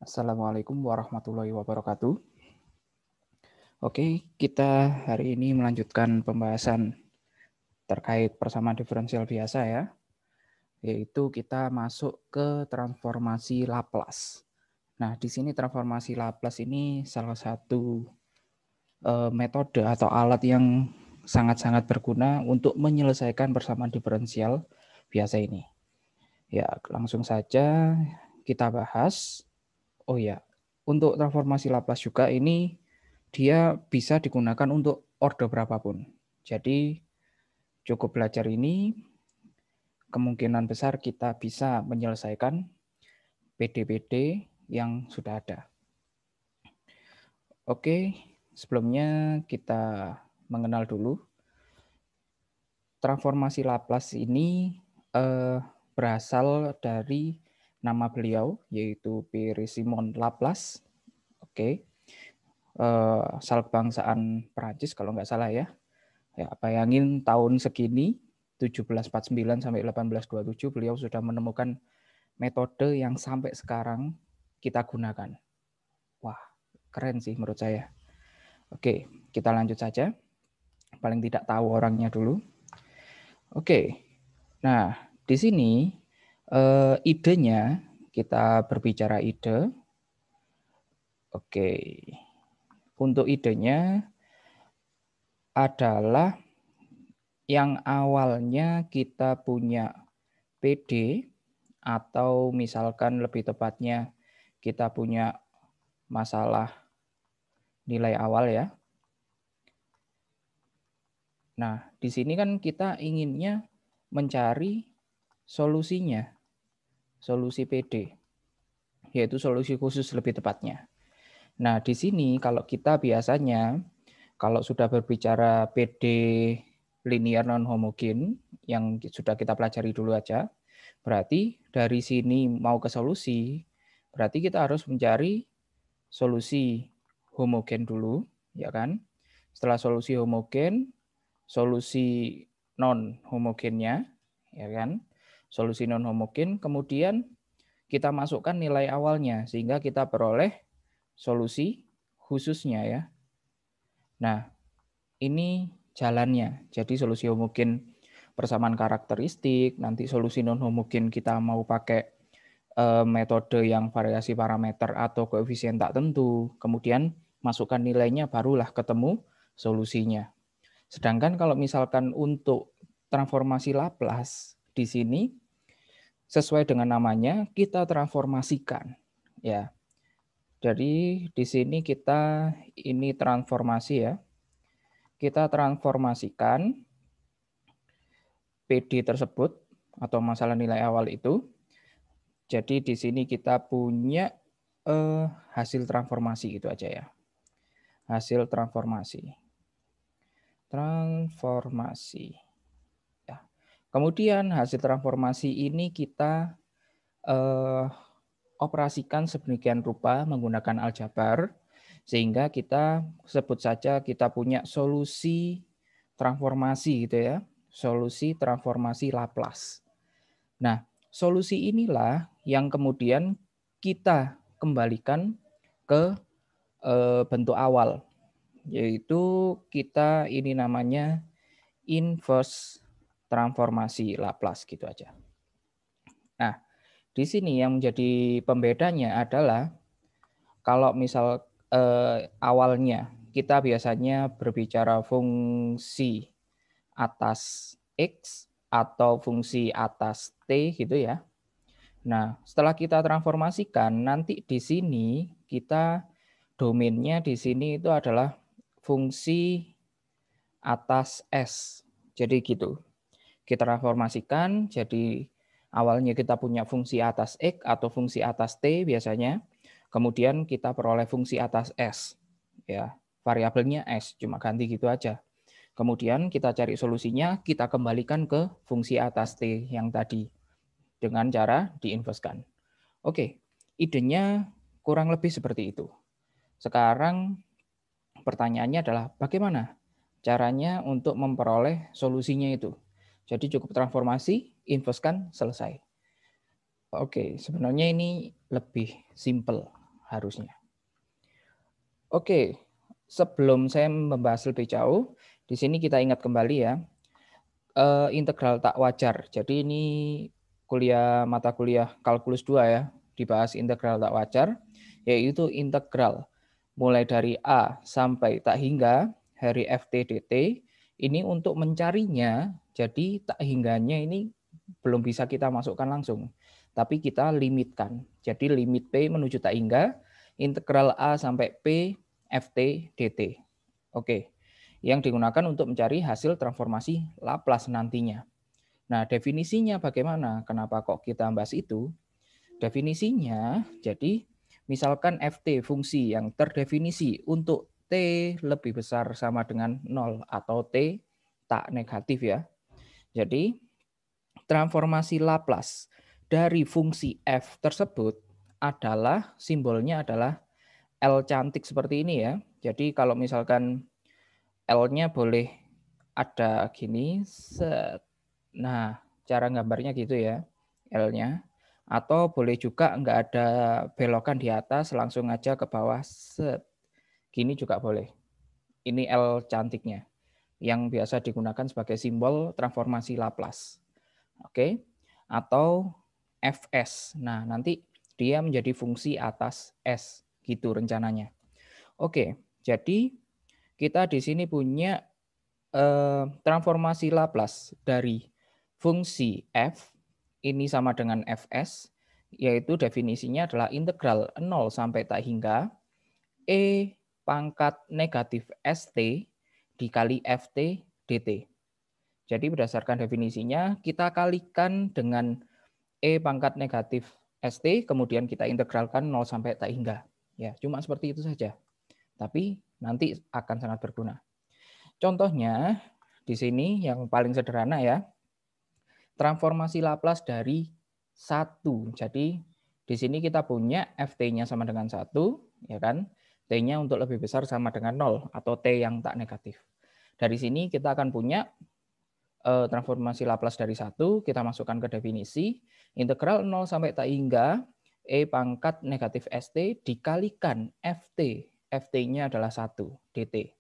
Assalamualaikum warahmatullahi wabarakatuh. Oke, kita hari ini melanjutkan pembahasan terkait persamaan diferensial biasa ya, yaitu kita masuk ke transformasi Laplace. Nah, di sini transformasi Laplace ini salah satu metode atau alat yang sangat-sangat berguna untuk menyelesaikan persamaan diferensial biasa ini. Ya, langsung saja kita bahas. Oh ya, untuk transformasi Laplace juga ini dia bisa digunakan untuk order berapapun. Jadi cukup belajar ini, kemungkinan besar kita bisa menyelesaikan PD-PD yang sudah ada. Oke, sebelumnya kita mengenal dulu. Transformasi Laplace ini berasal dari nama beliau, yaitu Pierre-Simon Laplace. Oke. Asal kebangsaan Perancis kalau nggak salah ya. Ya, bayangin tahun segini 1749 sampai 1827 beliau sudah menemukan metode yang sampai sekarang kita gunakan. Wah, keren sih menurut saya. Oke, kita lanjut saja. Paling tidak tahu orangnya dulu. Oke. Nah, di sini idenya kita berbicara ide. Oke. Untuk idenya adalah yang awalnya kita punya PD atau misalkan lebih tepatnya kita punya masalah nilai awal ya. Nah, di sini kan kita inginnya mencari solusinya, solusi PD, yaitu solusi khusus lebih tepatnya. Nah, di sini kalau kita biasanya kalau sudah berbicara PD linear non homogen yang sudah kita pelajari dulu aja, berarti dari sini mau ke solusi, berarti kita harus mencari solusi homogen dulu, ya kan? Setelah solusi homogen, solusi non homogennya, ya kan? Solusi non homogen, kemudian kita masukkan nilai awalnya sehingga kita peroleh solusi khususnya ya. Nah, ini jalannya. Jadi solusi homogen persamaan karakteristik, nanti solusi non homogen kita mau pakai metode yang variasi parameter atau koefisien tak tentu, kemudian masukkan nilainya barulah ketemu solusinya. Sedangkan kalau misalkan untuk transformasi Laplace di sini sesuai dengan namanya kita transformasikan ya. Jadi di sini kita ini transformasi ya. Kita transformasikan PD tersebut atau masalah nilai awal itu. Jadi di sini kita punya hasil transformasi itu aja ya. Hasil transformasi. Transformasi. Ya. Kemudian hasil transformasi ini kita operasikan sedemikian rupa menggunakan aljabar sehingga kita sebut saja kita punya solusi transformasi gitu ya. Solusi transformasi Laplace. Nah, solusi inilah yang kemudian kita kembalikan ke bentuk awal, yaitu kita ini namanya inverse transformasi Laplace gitu aja. Nah, di sini yang menjadi pembedanya adalah kalau misal awalnya kita biasanya berbicara fungsi atas X atau fungsi atas T gitu ya. Nah, setelah kita transformasikan, nanti di sini kita domainnya di sini itu adalah fungsi atas S. Jadi gitu. Kita transformasikan, jadi awalnya kita punya fungsi atas X atau fungsi atas T biasanya. Kemudian kita peroleh fungsi atas S. Ya, variabelnya S, cuma ganti gitu aja. Kemudian kita cari solusinya, kita kembalikan ke fungsi atas T yang tadi dengan cara diinverskan. Oke, idenya kurang lebih seperti itu. Sekarang pertanyaannya adalah bagaimana caranya untuk memperoleh solusinya itu. Jadi cukup transformasi, inverskan, selesai. Oke, sebenarnya ini lebih simple harusnya. Oke, sebelum saya membahas lebih jauh, di sini kita ingat kembali ya, integral tak wajar. Jadi ini mata kuliah kalkulus 2 ya, dibahas integral tak wajar, yaitu integral mulai dari A sampai tak hingga dari ft dt. Ini untuk mencarinya, jadi tak hingganya ini belum bisa kita masukkan langsung, tapi kita limitkan. Jadi limit P menuju tak hingga, integral A sampai P ft dt. Oke, yang digunakan untuk mencari hasil transformasi Laplace nantinya. Nah, definisinya bagaimana? Kenapa kok kita bahas itu? Definisinya, jadi misalkan ft fungsi yang terdefinisi untuk t lebih besar sama dengan 0 atau t tak negatif ya. Jadi transformasi Laplace dari fungsi f tersebut adalah simbolnya adalah L cantik seperti ini ya. Jadi kalau misalkan L-nya boleh ada gini, set. Nah, cara gambarnya gitu ya, L-nya. Atau boleh juga nggak ada belokan di atas, langsung aja ke bawah, set. Gini juga boleh. Ini L cantiknya, yang biasa digunakan sebagai simbol transformasi Laplace. Oke, atau Fs. Nah, nanti dia menjadi fungsi atas S, gitu rencananya. Oke, jadi kita di sini punya transformasi Laplace dari fungsi f ini sama dengan fs, yaitu definisinya adalah integral 0 sampai tak hingga e pangkat negatif st dikali ft dt. Jadi berdasarkan definisinya kita kalikan dengan e pangkat negatif st, kemudian kita integralkan 0 sampai tak hingga. Ya, cuma seperti itu saja. Tapi nanti akan sangat berguna. Contohnya di sini yang paling sederhana ya, transformasi Laplace dari 1. Jadi di sini kita punya ft-nya sama dengan 1, ya kan? T-nya untuk lebih besar sama dengan 0 atau T yang tak negatif. Dari sini kita akan punya transformasi Laplace dari 1, kita masukkan ke definisi, integral 0 sampai tak hingga e pangkat negatif st dikalikan ft. Ft-nya adalah 1, dt.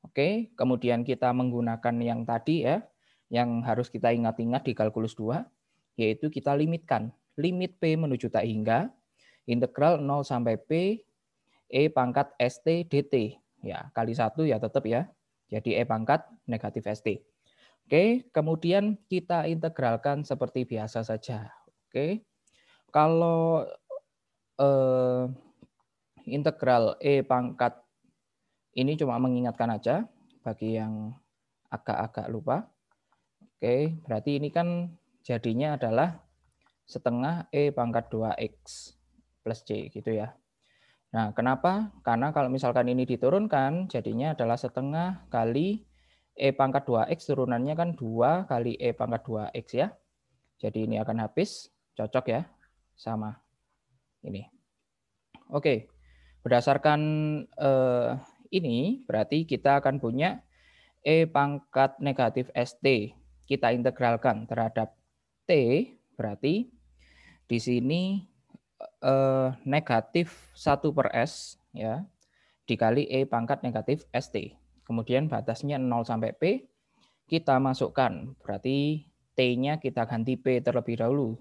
Oke, kemudian kita menggunakan yang tadi ya, yang harus kita ingat-ingat di kalkulus 2, yaitu kita limitkan. Limit P menuju tak hingga, integral 0 sampai P, E pangkat ST dt. Ya, kali 1 ya tetap ya. Jadi E pangkat negatif ST. Oke, kemudian kita integralkan seperti biasa saja. Oke, kalau integral E pangkat ini cuma mengingatkan aja bagi yang agak-agak lupa. Oke, berarti ini kan jadinya adalah setengah E pangkat 2X plus C gitu ya. Nah, kenapa? Karena kalau misalkan ini diturunkan, jadinya adalah setengah kali E pangkat 2X, turunannya kan 2 kali E pangkat 2X ya. Jadi ini akan habis, cocok ya, sama ini. Oke, berdasarkan ini, berarti kita akan punya E pangkat negatif ST. Kita integralkan terhadap T, berarti di sini negatif 1/S ya, dikali E pangkat negatif ST. Kemudian batasnya 0 sampai P, kita masukkan, berarti T-nya kita ganti P terlebih dahulu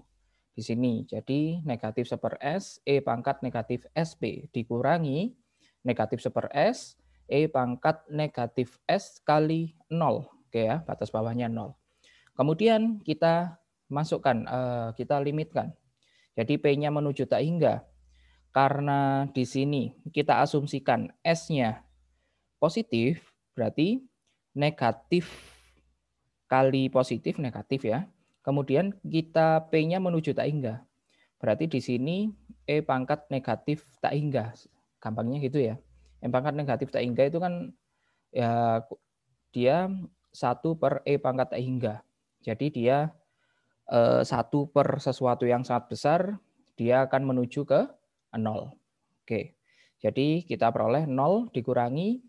di sini. Jadi negatif 1/S, E pangkat negatif SP dikurangi negatif 1/S, E pangkat negatif S kali 0. Oke ya, batas bawahnya 0. Kemudian kita masukkan, kita limitkan. Jadi P-nya menuju tak hingga. Karena di sini kita asumsikan S-nya positif, berarti negatif kali positif negatif ya. Kemudian kita P-nya menuju tak hingga. Berarti di sini E pangkat negatif tak hingga. Gampangnya gitu ya. E pangkat negatif tak hingga itu kan ya dia 1/E pangkat tak hingga. Jadi dia 1/, sesuatu yang sangat besar, dia akan menuju ke 0. Oke. Jadi kita peroleh 0 dikurangi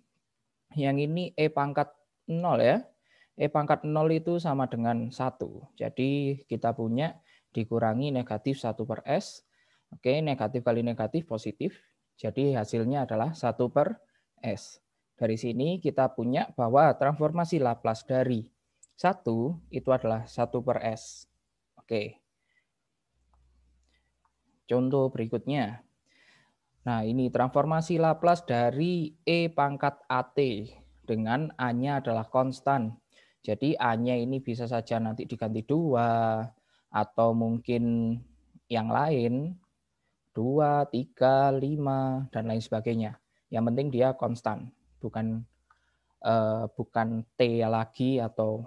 yang ini E pangkat 0 ya. E pangkat 0 itu sama dengan 1. Jadi kita punya dikurangi negatif 1/S. Oke, negatif kali negatif positif. Jadi hasilnya adalah 1/S. Dari sini kita punya bahwa transformasi Laplace dari 1 itu adalah 1/S. Oke. Contoh berikutnya. Nah, ini transformasi Laplace dari E pangkat AT dengan A-nya adalah konstan. Jadi A-nya ini bisa saja nanti diganti 2 atau mungkin yang lain 2, 3, 5 dan lain sebagainya. Yang penting dia konstan, bukan T lagi atau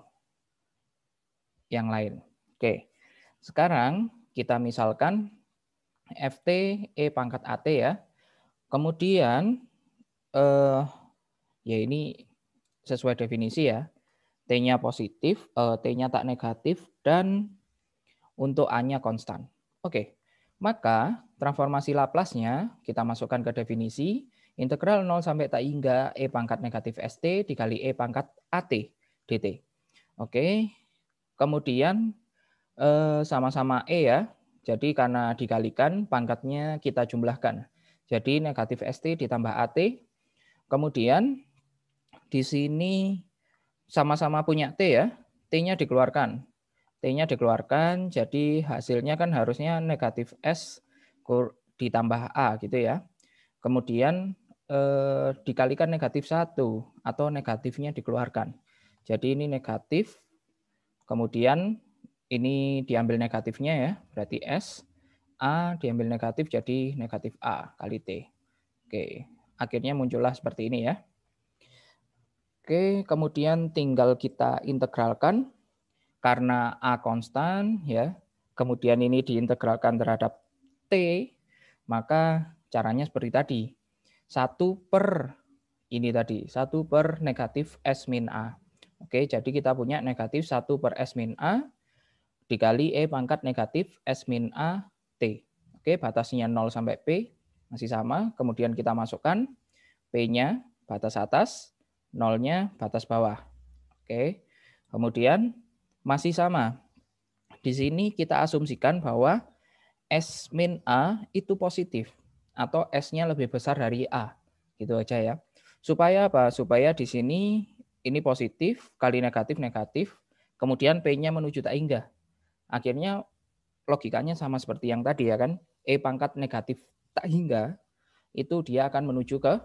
yang lain. Oke. Sekarang kita misalkan FT E pangkat AT ya. Kemudian ya ini sesuai definisi ya. T-nya positif, T-nya tak negatif dan untuk A-nya konstan. Oke. Maka transformasi Laplace-nya kita masukkan ke definisi integral 0 sampai tak hingga E pangkat negatif ST dikali E pangkat AT dt. Oke. Kemudian sama-sama E ya. Jadi karena dikalikan pangkatnya kita jumlahkan. Jadi negatif ST ditambah AT. Kemudian di sini sama-sama punya T ya. T-nya dikeluarkan. T-nya dikeluarkan jadi hasilnya kan harusnya negatif S ditambah A gitu ya. Kemudian dikalikan negatif 1 atau negatifnya dikeluarkan. Jadi ini negatif. Kemudian ini diambil negatifnya ya, berarti S. A diambil negatif jadi negatif A kali T. Oke, akhirnya muncullah seperti ini ya. Oke, kemudian tinggal kita integralkan karena A konstan ya. Kemudian ini diintegralkan terhadap T, maka caranya seperti tadi. 1 per ini tadi, 1 per negatif S min A. Oke, jadi kita punya negatif 1 per S min A dikali E pangkat negatif S min A T. Oke, batasnya 0 sampai P masih sama. Kemudian kita masukkan P-nya batas atas, 0-nya batas bawah. Oke, kemudian masih sama. Di sini kita asumsikan bahwa S min A itu positif atau S-nya lebih besar dari A. Gitu aja ya. Supaya apa? Supaya di sini ini positif kali negatif negatif, kemudian P-nya menuju tak hingga. Akhirnya logikanya sama seperti yang tadi ya kan. E pangkat negatif tak hingga itu dia akan menuju ke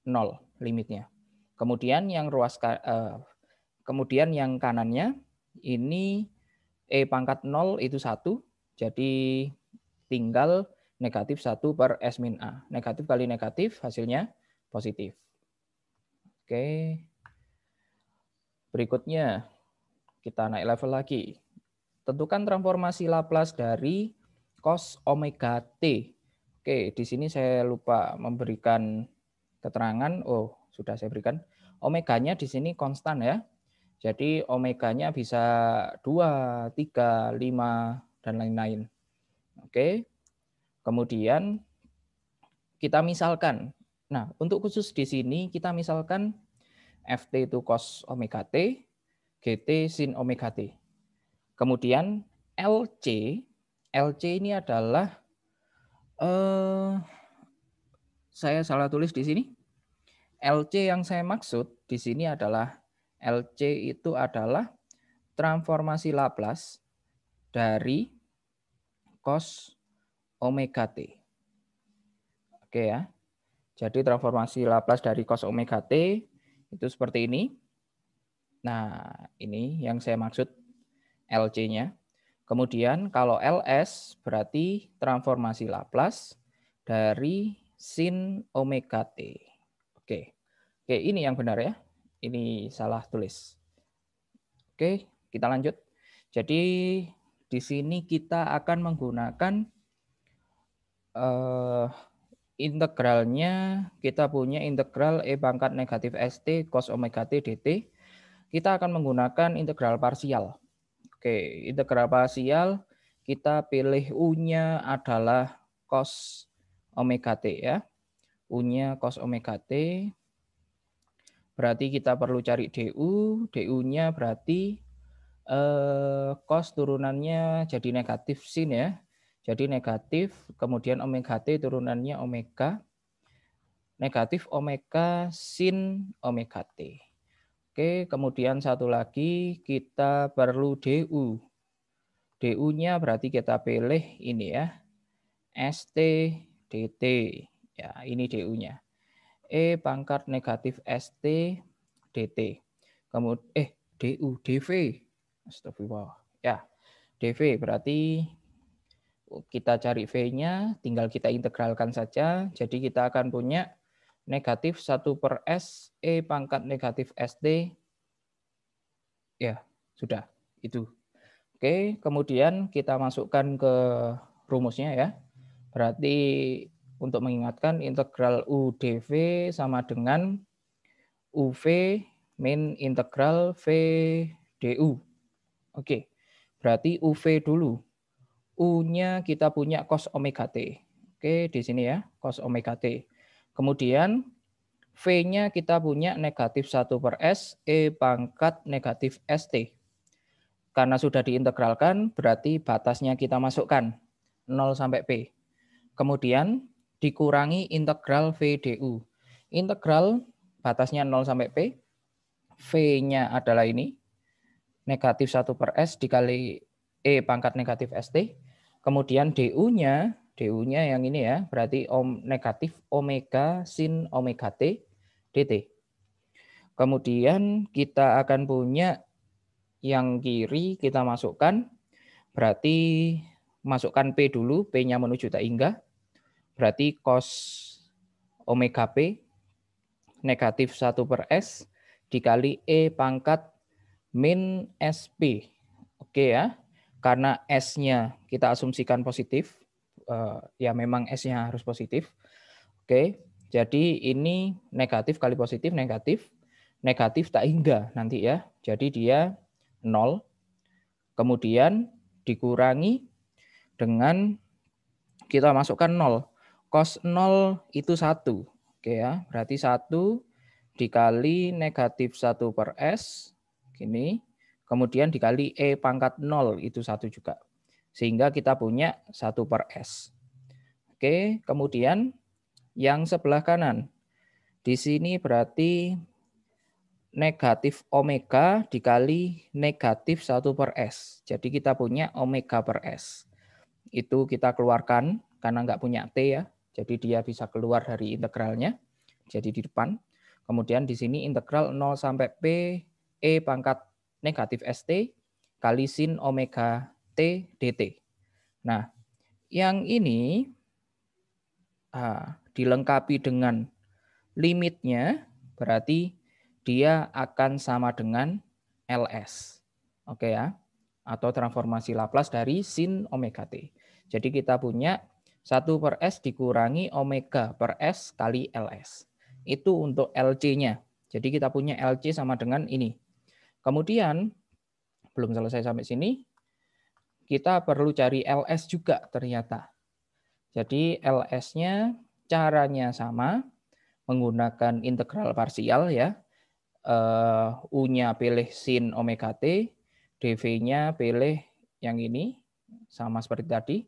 0 limitnya. Kemudian yang kanannya ini E pangkat 0 itu 1, jadi tinggal negatif 1 per S min A. Negatif kali negatif hasilnya positif. Oke. Berikutnya kita naik level lagi. Tentukan transformasi Laplace dari cos omega T. Oke, di sini saya lupa memberikan keterangan. Oh, sudah saya berikan. Omeganya di sini konstan ya. Jadi omeganya bisa 2, 3, 5, dan lain-lain. Oke. Kemudian kita misalkan. Nah, untuk khusus di sini kita misalkan Ft itu cos omega T, Gt sin omega T. Kemudian LC ini adalah saya salah tulis di sini. LC yang saya maksud di sini adalah LC itu adalah transformasi Laplace dari cos omega T. Oke ya. Jadi transformasi Laplace dari cos omega T itu seperti ini. Nah, ini yang saya maksud LC-nya. Kemudian kalau LS berarti transformasi Laplace dari sin omega T. Oke. Oke, ini yang benar ya. Ini salah tulis. Oke, kita lanjut. Jadi di sini kita akan menggunakan integralnya. Kita punya integral E pangkat negatif ST cos omega T dt. Kita akan menggunakan integral parsial. Oke, integral parsial kita pilih U-nya adalah cos omega T ya. U-nya cos omega T. Berarti kita perlu cari DU. DU-nya berarti cos turunannya jadi negatif sin ya. Jadi negatif, kemudian omega T turunannya omega. negatif omega sin omega T. Oke, kemudian satu lagi kita perlu DU. DU-nya berarti kita pilih ini ya, ST dt. Ya, ini DU-nya. E pangkat negatif ST dt. Kemudian DU dV. Astagfirullah. Ya, dV berarti kita cari V-nya, tinggal kita integralkan saja. Jadi kita akan punya negatif 1/S E pangkat negatif SD. Ya, sudah. Itu. Oke, kemudian kita masukkan ke rumusnya ya. Berarti untuk mengingatkan integral U dV sama dengan UV min integral V du. Oke, berarti UV dulu. U-nya kita punya cos omega T. Oke, di sini ya, cos omega T. Kemudian V-nya kita punya negatif 1/S E pangkat negatif ST. Karena sudah diintegralkan, berarti batasnya kita masukkan 0 sampai P. Kemudian dikurangi integral V du. Integral batasnya 0 sampai P. V-nya adalah ini. Negatif 1/S dikali E pangkat negatif ST. Kemudian DU-nya yang ini ya, berarti negatif omega sin omega T dt. Kemudian kita akan punya yang kiri kita masukkan, berarti masukkan P dulu, P-nya menuju tak hingga, berarti cos omega P negatif 1/S dikali E pangkat min SP. Oke ya, karena S-nya kita asumsikan positif, ya memang S-nya harus positif. Oke, jadi ini negatif kali positif, negatif tak hingga nanti ya. Jadi dia 0, kemudian dikurangi dengan kita masukkan 0. Cos 0 itu 1. Oke ya, berarti 1 dikali negatif 1/S, gini, kemudian dikali E pangkat 0, itu 1 juga. Sehingga kita punya 1/S. Oke, kemudian yang sebelah kanan. Di sini berarti negatif omega dikali negatif 1/S. Jadi kita punya omega per S. Itu kita keluarkan karena nggak punya T ya. Jadi dia bisa keluar dari integralnya. Jadi di depan. Kemudian di sini integral 0 sampai P E pangkat negatif ST kali sin omega T dt. Nah, yang ini dilengkapi dengan limitnya, berarti dia akan sama dengan LS. Oke ya. Atau transformasi Laplace dari sin omega T. Jadi kita punya 1/S dikurangi omega per S kali LS. Itu untuk LC-nya. Jadi kita punya LC sama dengan ini. Kemudian, belum selesai sampai sini, kita perlu cari LS juga ternyata. Jadi LS-nya caranya sama, menggunakan integral parsial ya. U-nya pilih sin omega T, dV-nya pilih yang ini, sama seperti tadi.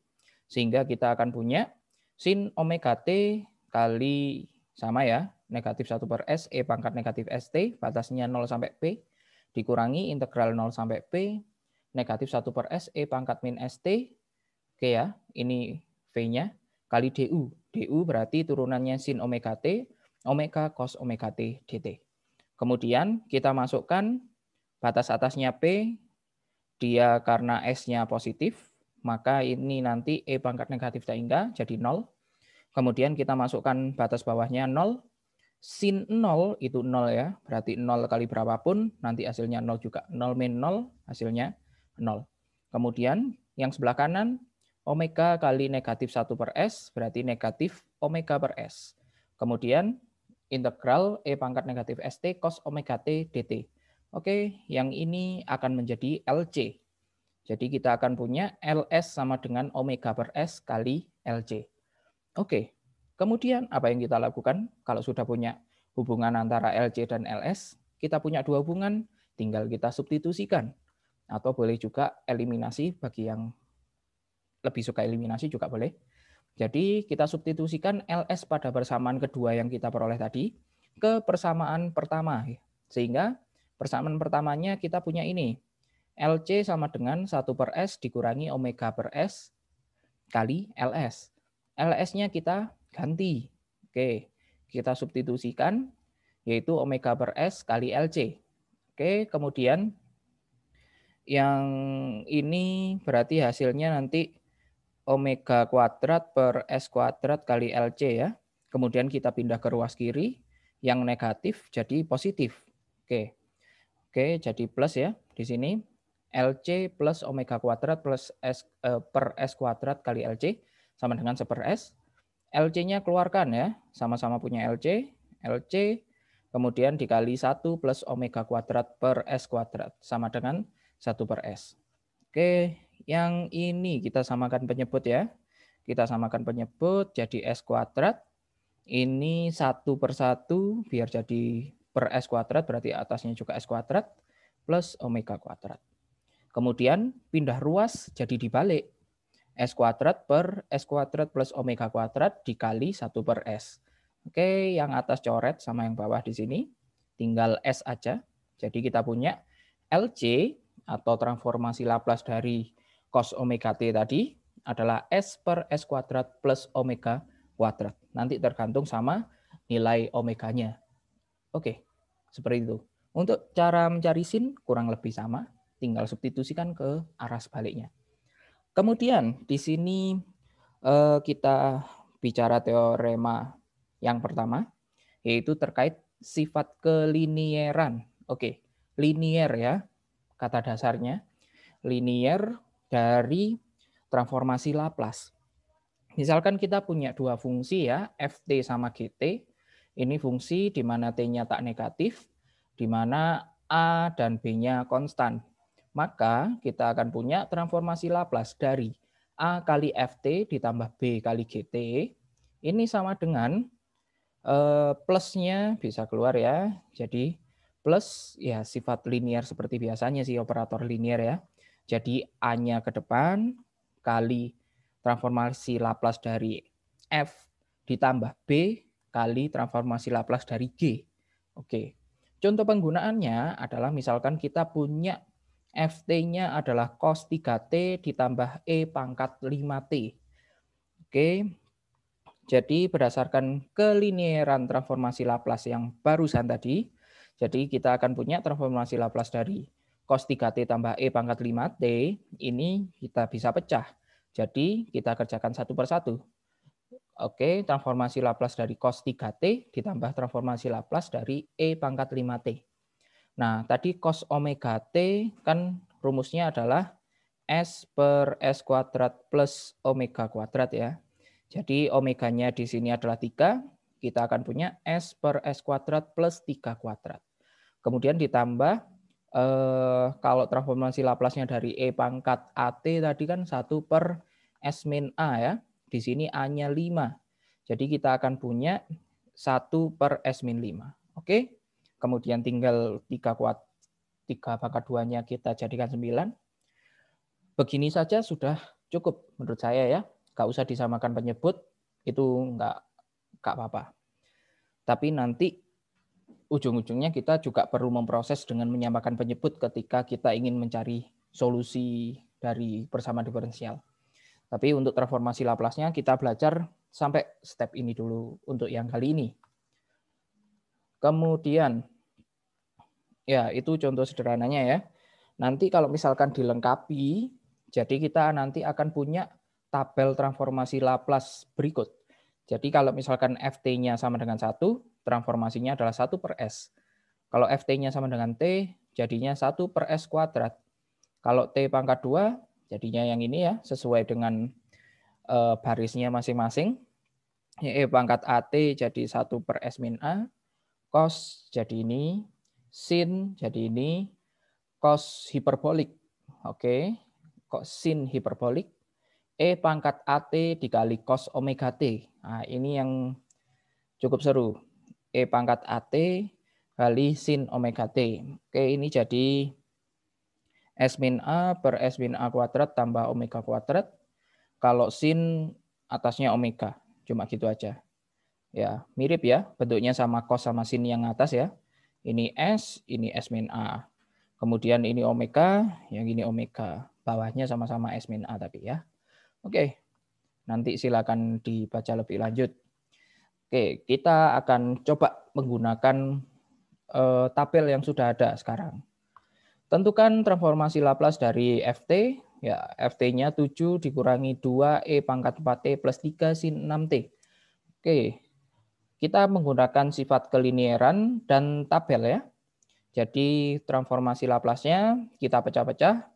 Sehingga kita akan punya sin omega T kali sama ya, negatif 1/S, E pangkat negatif ST, batasnya 0 sampai P, dikurangi integral 0 sampai P, negatif 1/S, E pangkat min ST, oke ya, ini V-nya, kali DU. DU berarti turunannya sin omega T, omega cos omega T dt. Kemudian kita masukkan batas atasnya P, dia karena S-nya positif, maka ini nanti E pangkat negatif tak hingga jadi 0. Kemudian kita masukkan batas bawahnya 0. Sin 0 itu 0 ya, berarti 0 kali berapapun, nanti hasilnya 0 juga. 0 min 0, hasilnya 0. Kemudian yang sebelah kanan, omega kali negatif 1/S, berarti negatif omega per S. Kemudian integral E pangkat negatif ST cos omega T dt. Oke, yang ini akan menjadi LC. Jadi kita akan punya LS sama dengan omega per S kali LC. Oke, kemudian apa yang kita lakukan kalau sudah punya hubungan antara LC dan LS? Kita punya dua hubungan, tinggal kita substitusikan. Atau boleh juga eliminasi, bagi yang lebih suka eliminasi juga boleh. Jadi kita substitusikan LS pada persamaan kedua yang kita peroleh tadi ke persamaan pertama. Sehingga persamaan pertamanya kita punya ini. LC sama dengan 1 per S dikurangi omega per S kali LS. LS-nya kita ganti. Oke, kita substitusikan yaitu omega per S kali LC. Oke, kemudian yang ini berarti hasilnya nanti omega kuadrat per S kuadrat kali LC ya. Kemudian kita pindah ke ruas kiri, yang negatif jadi positif. Oke, jadi plus ya di sini. LC plus omega kuadrat plus S per S kuadrat kali LC sama dengan 1 per S. LC-nya keluarkan ya, sama-sama punya LC. LC kemudian dikali 1 plus omega kuadrat per S kuadrat sama dengan 1 per S. Oke, yang ini kita samakan penyebut ya. Kita samakan penyebut jadi S kuadrat. Ini 1 per 1 biar jadi per S kuadrat, berarti atasnya juga S kuadrat plus omega kuadrat. Kemudian pindah ruas jadi dibalik. S kuadrat per S kuadrat plus omega kuadrat dikali 1 per S. Oke, yang atas coret sama yang bawah di sini. Tinggal S aja. Jadi kita punya LC atau transformasi Laplace dari cos omega T tadi adalah S per S kuadrat plus omega kuadrat. Nanti tergantung sama nilai omeganya. Oke, seperti itu. Untuk cara mencari sin kurang lebih sama, tinggal substitusikan ke arah sebaliknya. Kemudian di sini kita bicara teorema yang pertama, yaitu terkait sifat kelinieran. Oke, linier ya, kata dasarnya. Linier dari transformasi Laplace. Misalkan kita punya dua fungsi ya, ft sama gt. Ini fungsi di mana t-nya tak negatif, di mana a dan b-nya konstan. Maka kita akan punya transformasi Laplace dari a kali ft ditambah b kali gt. Ini sama dengan plusnya bisa keluar ya. Jadi plus ya sifat linear seperti biasanya sih operator linear ya. Jadi a-nya ke depan kali transformasi Laplace dari f ditambah b kali transformasi Laplace dari g. Oke. Contoh penggunaannya adalah misalkan kita punya ft-nya adalah cos 3t ditambah e pangkat 5t. Oke. Jadi berdasarkan kelinieran transformasi Laplace yang barusan tadi, jadi kita akan punya transformasi Laplace dari cos 3t tambah e pangkat 5t, ini kita bisa pecah. Jadi kita kerjakan satu per satu. Oke, transformasi Laplace dari cos 3t ditambah transformasi Laplace dari e pangkat 5t. Nah, tadi cos omega t kan rumusnya adalah S per S kuadrat plus omega kuadrat ya. Jadi omeganya di sini adalah 3, kita akan punya S per S kuadrat plus 3 kuadrat. Kemudian ditambah, kalau transformasi Laplace-nya dari E pangkat AT tadi kan 1 per S min A ya. Di sini A-nya 5. Jadi kita akan punya 1 per S min 5. Oke. Kemudian tinggal 3 pangkat 2-nya kita jadikan 9. Begini saja sudah cukup menurut saya ya. Nggak usah disamakan penyebut, itu nggak apa-apa. Tapi nanti ujung-ujungnya kita juga perlu memproses dengan menyamakan penyebut ketika kita ingin mencari solusi dari persamaan diferensial. Tapi untuk transformasi Laplace-nya kita belajar sampai step ini dulu untuk yang kali ini. Kemudian, ya itu contoh sederhananya ya. Nanti kalau misalkan dilengkapi, jadi kita nanti akan punya tabel transformasi Laplace berikut. Jadi kalau misalkan ft-nya sama dengan 1, transformasinya adalah 1 per S. Kalau ft-nya sama dengan t, jadinya 1 per S kuadrat. Kalau t pangkat 2, jadinya yang ini ya, sesuai dengan barisnya masing-masing. E pangkat at jadi 1 per S min A, cos jadi ini, sin jadi ini, cos hiperbolik. Oke, cos sin hiperbolik. E pangkat AT dikali cos omega T. Nah, ini yang cukup seru. E pangkat AT kali sin omega T. Oke, ini jadi S min A per S min A kuadrat tambah omega kuadrat. Kalau sin atasnya omega. Cuma gitu aja. Ya, mirip ya, bentuknya sama cos sama sin yang atas ya. Ini S min A. Kemudian ini omega, yang ini omega. Bawahnya sama-sama S min A tapi ya. Oke, nanti silakan dibaca lebih lanjut. Oke, kita akan coba menggunakan tabel yang sudah ada sekarang. Tentukan transformasi Laplace dari Ft, ya Ft-nya 7 dikurangi 2 E pangkat 4T plus 3 sin 6T. Oke, kita menggunakan sifat kelinieran dan tabel ya. Jadi transformasi Laplace-nya kita pecah-pecah,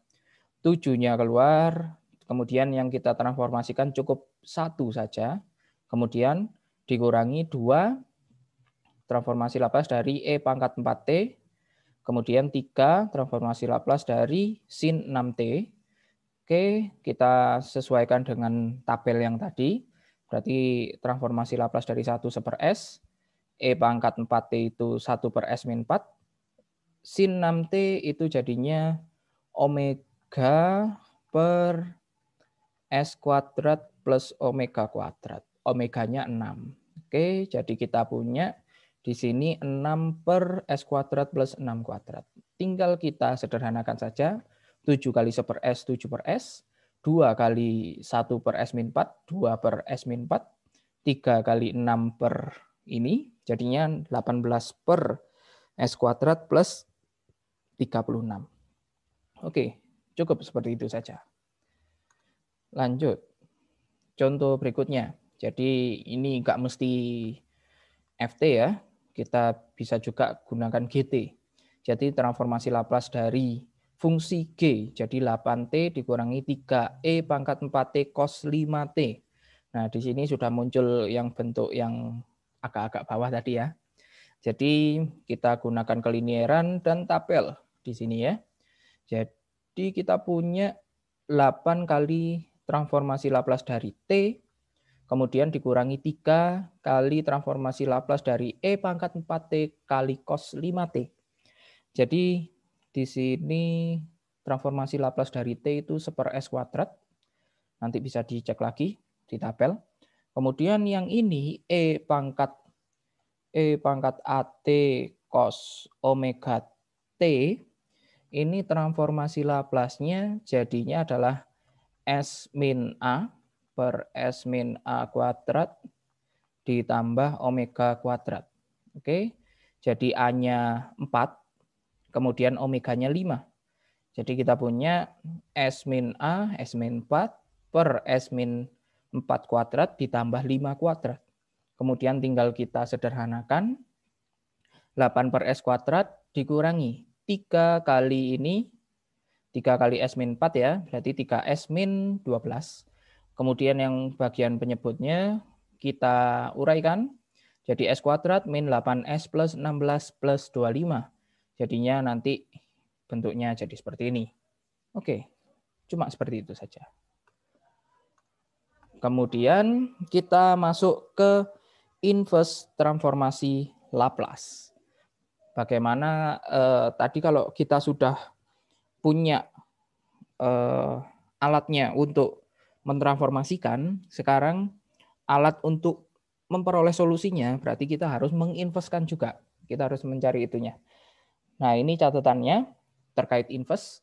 7-nya keluar, kemudian yang kita transformasikan cukup 1 saja, kemudian dikurangi 2 transformasi Laplace dari E pangkat 4T, kemudian 3 transformasi Laplace dari sin 6T. Oke, kita sesuaikan dengan tabel yang tadi. Berarti transformasi Laplace dari 1 per S, E pangkat 4T itu 1 per S min 4, sin 6T itu jadinya omega per S kuadrat plus omega kuadrat. Omeganya 6. Oke, jadi kita punya di sini 6 per S kuadrat plus 6 kuadrat. Tinggal kita sederhanakan saja. 7 kali 1 per S, 7 per S. 2 kali 1 per S min 4, 2 per S min 4. 3 kali 6 per ini, jadinya 18 per S kuadrat plus 36. Oke, cukup seperti itu saja. Lanjut. Contoh berikutnya. Jadi ini nggak mesti Ft ya. Kita bisa juga gunakan GT. Jadi transformasi Laplace dari fungsi G. Jadi 8T dikurangi 3E pangkat 4T cos 5T. Nah, di sini sudah muncul yang bentuk yang agak-agak bawah tadi ya. Jadi kita gunakan kelinieran dan tabel di sini ya. Jadi kita punya 8 kali transformasi Laplace dari T, kemudian dikurangi 3 kali transformasi Laplace dari E pangkat 4T kali cos 5T. Jadi di sini transformasi Laplace dari T itu 1 per S kuadrat. Nanti bisa dicek lagi di tabel. Kemudian yang ini E pangkat AT cos omega T, ini transformasi Laplace-nya jadinya adalah S min A per S min A kuadrat ditambah omega kuadrat. Oke, jadi A-nya 4, kemudian omeganya 5. Jadi kita punya S min A, S min 4 per S min 4 kuadrat ditambah 5 kuadrat. Kemudian tinggal kita sederhanakan, 8 per S kuadrat dikurangi 3 kali ini, 3 kali S min 4 ya, berarti 3S min 12. Kemudian yang bagian penyebutnya kita uraikan, jadi S kuadrat min 8S plus 16 plus 25. Jadinya nanti bentuknya jadi seperti ini. Oke, cuma seperti itu saja. Kemudian kita masuk ke inverse transformasi Laplace. Bagaimana tadi kalau kita sudah punya alatnya untuk mentransformasikan, sekarang alat untuk memperoleh solusinya berarti kita harus menginverskan juga. Kita harus mencari itunya. Nah, ini catatannya terkait inverse.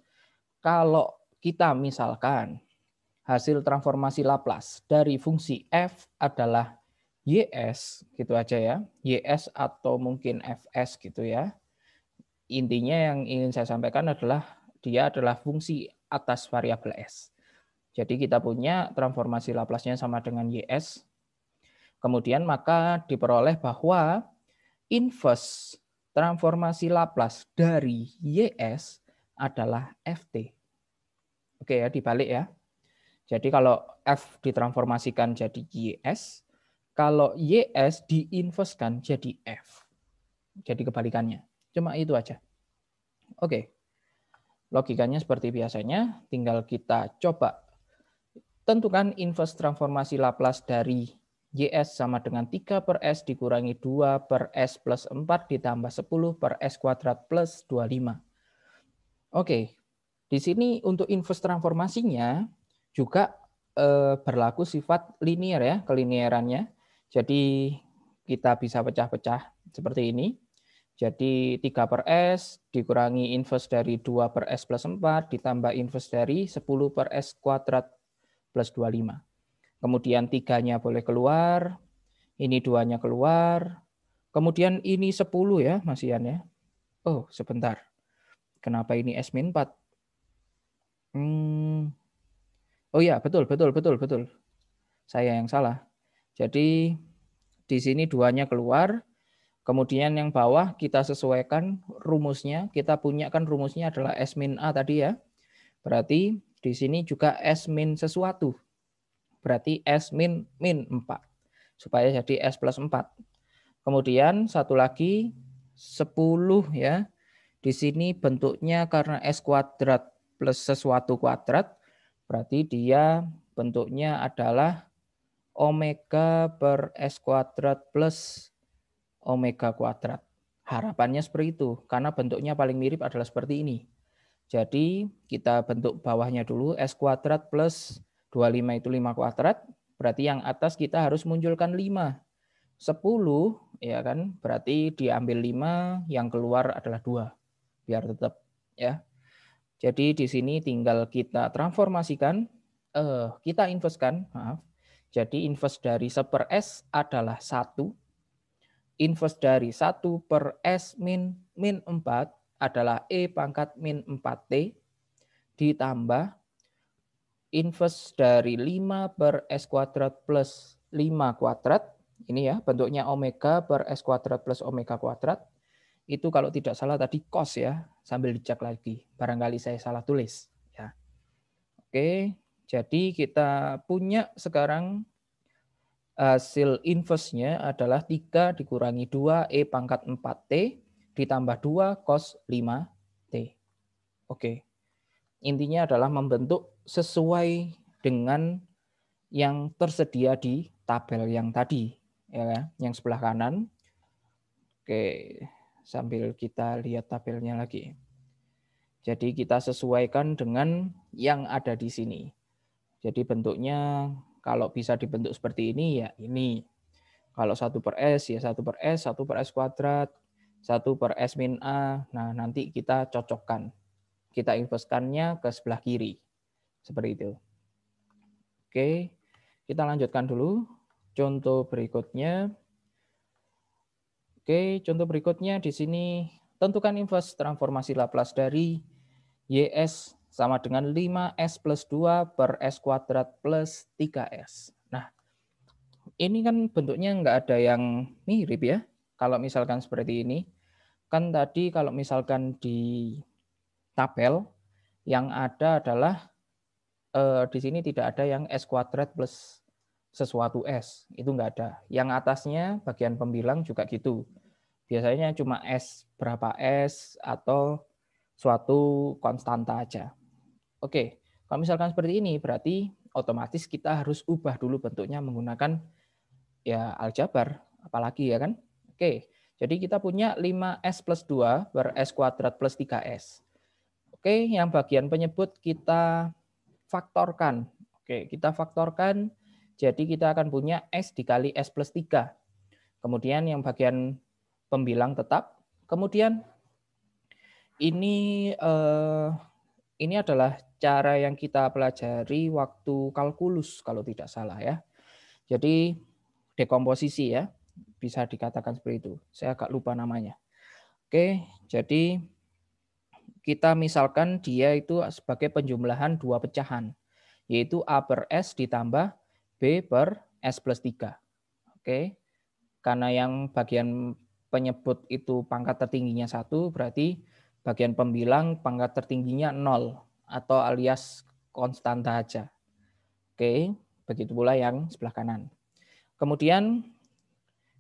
Kalau kita misalkan hasil transformasi Laplace dari fungsi f adalah YS, gitu aja ya. YS atau mungkin Fs gitu ya. Intinya yang ingin saya sampaikan adalah dia adalah fungsi atas variabel S. Jadi kita punya transformasi Laplace-nya sama dengan YS. Kemudian maka diperoleh bahwa inverse transformasi Laplace dari YS adalah Ft. Oke ya, dibalik ya. Jadi kalau F ditransformasikan jadi YS, kalau YS diinverskan jadi F. Jadi kebalikannya. Cuma itu aja. Oke. Logikanya seperti biasanya, tinggal kita coba tentukan inverse transformasi Laplace dari YS sama dengan 3 per S dikurangi 2 per S plus 4 ditambah 10 per S kuadrat plus 25. Oke, di sini untuk inverse transformasinya juga berlaku sifat linier ya, kelinierannya. Jadi kita bisa pecah-pecah seperti ini. Jadi 3 per S dikurangi inverse dari 2 per S plus 4 ditambah inverse dari 10 per S kuadrat plus 25. Kemudian 3-nya boleh keluar, ini 2-nya keluar, kemudian ini 10 ya Mas Ian ya. Oh sebentar, kenapa ini S-4? Oh ya betul. Saya yang salah. Jadi di sini 2-nya keluar, kemudian yang bawah kita sesuaikan rumusnya. Kita punya kan rumusnya adalah S-A tadi ya. Berarti di sini juga S- sesuatu. Berarti S-4. Supaya jadi S plus 4. Kemudian satu lagi 10 ya. Di sini bentuknya karena S kuadrat plus sesuatu kuadrat. Berarti dia bentuknya adalah omega per S kuadrat plus omega kuadrat. Harapannya seperti itu, karena bentuknya paling mirip adalah seperti ini. Jadi kita bentuk bawahnya dulu, S kuadrat plus 25 itu 5 kuadrat, berarti yang atas kita harus munculkan 5. 10, ya kan, berarti diambil 5, yang keluar adalah 2, biar tetap. Ya. Jadi di sini tinggal kita transformasikan, kita inversekan, maaf. Jadi inverse dari 1 per S adalah 1. Inverse dari 1 per S min 4 adalah E pangkat min 4T ditambah inverse dari 5 per S kuadrat plus 5 kuadrat. Ini ya bentuknya omega per S kuadrat plus omega kuadrat. Itu kalau tidak salah tadi cos ya, sambil dicek lagi. Barangkali saya salah tulis. Ya. Oke, jadi kita punya sekarang hasil inverse-nya adalah 3 dikurangi 2 E pangkat 4T ditambah 2 cos 5T. Oke. Intinya adalah membentuk sesuai dengan yang tersedia di tabel yang tadi, ya, yang sebelah kanan. Oke, sambil kita lihat tabelnya lagi. Jadi kita sesuaikan dengan yang ada di sini. Jadi bentuknya kalau bisa dibentuk seperti ini ya ini. Kalau 1 per S ya 1 per S, 1 per S kuadrat, 1 per S min A. Nah nanti kita cocokkan. Kita inversekannya ke sebelah kiri. Seperti itu. Oke, kita lanjutkan dulu. Contoh berikutnya. Oke, contoh berikutnya di sini tentukan inverse transformasi Laplace dari YS sama dengan 5S plus 2 per S kuadrat plus 3S. Nah, ini kan bentuknya nggak ada yang mirip ya. Kalau misalkan seperti ini. Kan tadi kalau misalkan di tabel yang ada adalah di sini tidak ada yang S kuadrat plus sesuatu S. Itu nggak ada. Yang atasnya bagian pembilang juga gitu. Biasanya cuma S berapa S atau suatu konstanta aja. Oke, kalau misalkan seperti ini berarti otomatis kita harus ubah dulu bentuknya menggunakan ya aljabar, apalagi ya kan. Oke, jadi kita punya 5S plus 2 per S kuadrat plus 3S. Oke, yang bagian penyebut kita faktorkan. Oke, kita faktorkan, jadi kita akan punya S dikali S plus 3. Kemudian yang bagian pembilang tetap. Kemudian ini adalah cara yang kita pelajari waktu kalkulus kalau tidak salah ya. Jadi dekomposisi ya, bisa dikatakan seperti itu. Saya agak lupa namanya. Oke, jadi kita misalkan dia itu sebagai penjumlahan dua pecahan, yaitu A per S ditambah B per S plus 3. Oke, karena yang bagian penyebut itu pangkat tertingginya 1, berarti bagian pembilang pangkat tertingginya 0 atau alias konstanta aja. Oke, begitu pula yang sebelah kanan. Kemudian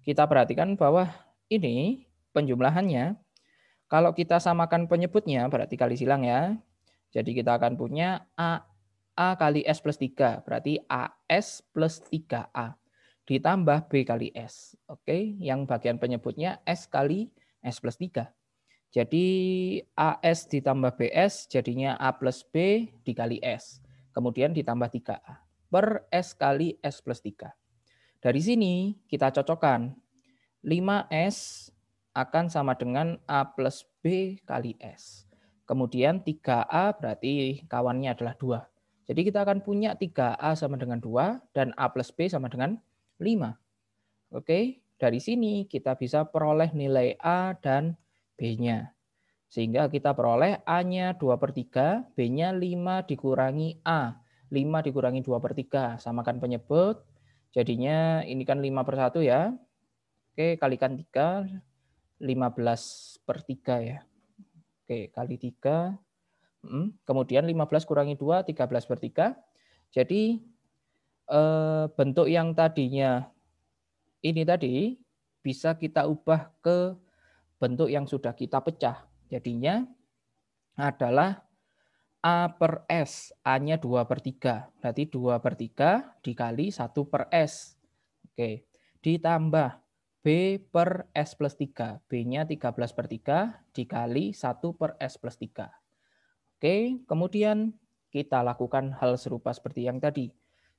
kita perhatikan bahwa ini penjumlahannya, kalau kita samakan penyebutnya berarti kali silang ya. Jadi kita akan punya A kali S plus 3, berarti AS plus 3A. Ditambah B kali S. Oke, yang bagian penyebutnya S kali S plus 3. Jadi AS ditambah BS jadinya A plus B dikali S. Kemudian ditambah 3A. per S kali S plus 3. Dari sini kita cocokkan 5S akan sama dengan A plus B kali S. Kemudian 3A berarti kawannya adalah 2. Jadi kita akan punya 3A sama dengan 2 dan A plus B sama dengan 5. Oke, dari sini kita bisa peroleh nilai A dan B-nya. Sehingga kita peroleh A-nya 2/3, B-nya 5 dikurangi A. 5 dikurangi 2/3, samakan penyebut. Jadinya ini kan 5/1 ya. Oke, kalikan 3, 15/3 ya. Oke, kali 3. Kemudian 15 kurangi 2, 13/3. Jadi bentuk yang tadinya ini tadi bisa kita ubah ke bentuk yang sudah kita pecah. Jadinya adalah A per S. A-nya 2/3. Berarti 2/3 dikali 1 per S. Oke. Ditambah B per S plus 3. B-nya 13/3 dikali 1 per S plus 3. Oke. Kemudian kita lakukan hal serupa seperti yang tadi.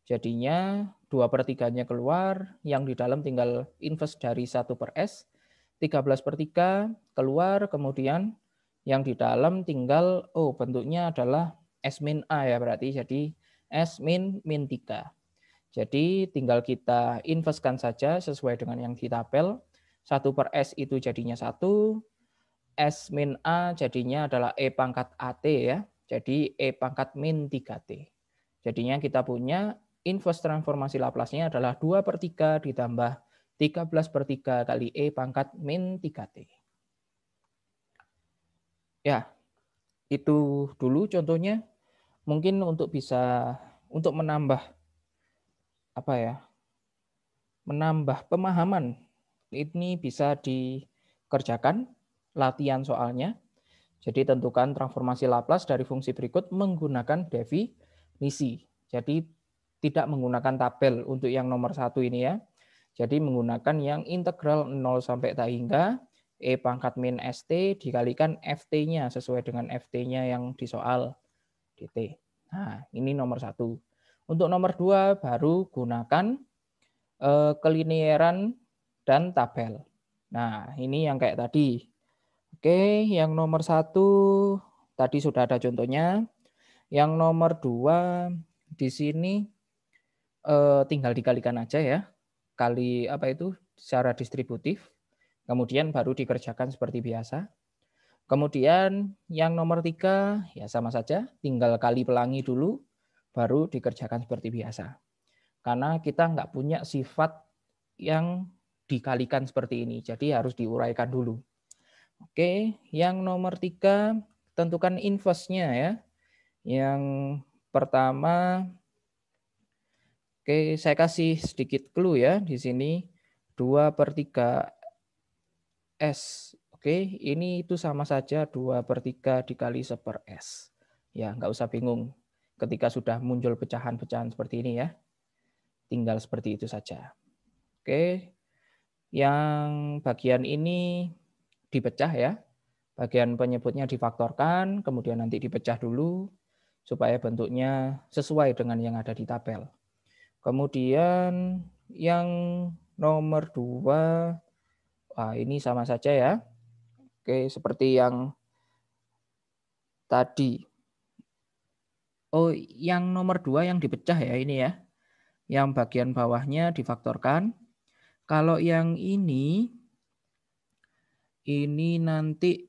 Jadinya 2/3-nya keluar. Yang di dalam tinggal inverse dari 1 per S. 13/3 keluar. Kemudian yang di dalam tinggal, bentuknya adalah S min A ya berarti. Jadi S min 3. Jadi tinggal kita inversekan saja sesuai dengan yang di tabel. 1 per S itu jadinya 1. S min A jadinya adalah E pangkat AT ya. Jadi E pangkat min 3T. Jadinya kita punya inverse transformasi Laplace-nya adalah 2/3 ditambah 13/3 kali E pangkat min 3T. Ya, itu dulu contohnya. Mungkin untuk menambah menambah pemahaman, ini bisa dikerjakan latihan soalnya. Jadi tentukan transformasi Laplace dari fungsi berikut menggunakan definisi. Jadi tidak menggunakan tabel untuk yang nomor 1 ini ya. Jadi menggunakan yang integral 0 sampai tak hingga E pangkat min ST dikalikan FT-nya sesuai dengan FT-nya yang di soal DT. Nah, ini nomor 1. Untuk nomor 2 baru gunakan kelinieran dan tabel. Nah, ini yang kayak tadi. Oke, yang nomor 1 tadi sudah ada contohnya. Yang nomor 2 di sini tinggal dikalikan aja ya. Kali secara distributif. Kemudian baru dikerjakan seperti biasa. Kemudian yang nomor 3 ya sama saja, tinggal kali pelangi dulu, baru dikerjakan seperti biasa. Karena kita nggak punya sifat yang dikalikan seperti ini, jadi harus diuraikan dulu. Oke, yang nomor 3 tentukan inverse-nya ya. Yang pertama, oke saya kasih sedikit clue ya di sini 2/3 S. Oke, ini itu sama saja 2/3 dikali 1 per S. Ya, nggak usah bingung ketika sudah muncul pecahan-pecahan seperti ini ya. Tinggal seperti itu saja. Oke, yang bagian ini dipecah ya. Bagian penyebutnya difaktorkan, kemudian nanti dipecah dulu supaya bentuknya sesuai dengan yang ada di tabel. Kemudian yang nomor 2, ini sama saja ya. Oke, seperti yang tadi. Yang nomor 2 yang dipecah ya ini ya. Yang bagian bawahnya difaktorkan. Kalau yang ini nanti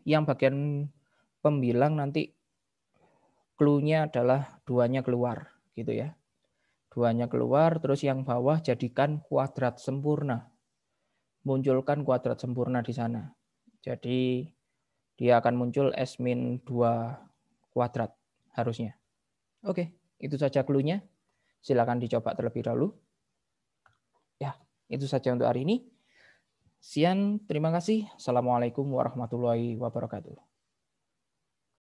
yang bagian pembilang nanti clue-nya adalah 2-nya keluar gitu ya. 2-nya keluar, terus yang bawah jadikan kuadrat sempurna. Munculkan kuadrat sempurna di sana. Jadi dia akan muncul S min 2 kuadrat harusnya. Oke, itu saja clue-nya. Silakan dicoba terlebih dahulu. Ya, itu saja untuk hari ini. Sekian, terima kasih. Assalamualaikum warahmatullahi wabarakatuh.